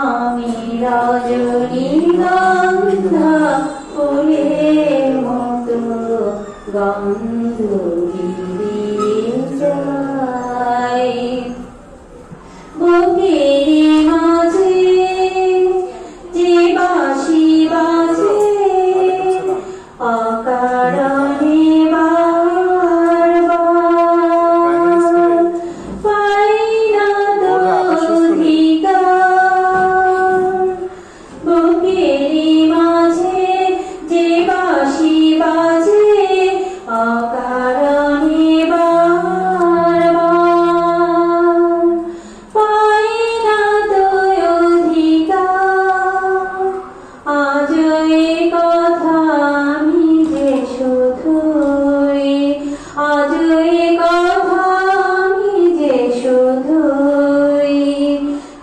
আমি রজনীগন্ধা ফুলের মতো গন্ধ দিয়ে যাই বুকের মাঝে যে বাঁশি বাজে অকারণে বারবার পাই না তো অধিকার বুকের মাঝে যে বাঁশি বাজে অকারণে বারবার পাই না তো অধিকার আজ এই কথা আমি যে শুধুই আজ এই কথা আমি যে শুধুই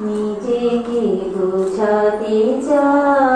নিজেকে বোঝাতে চাই।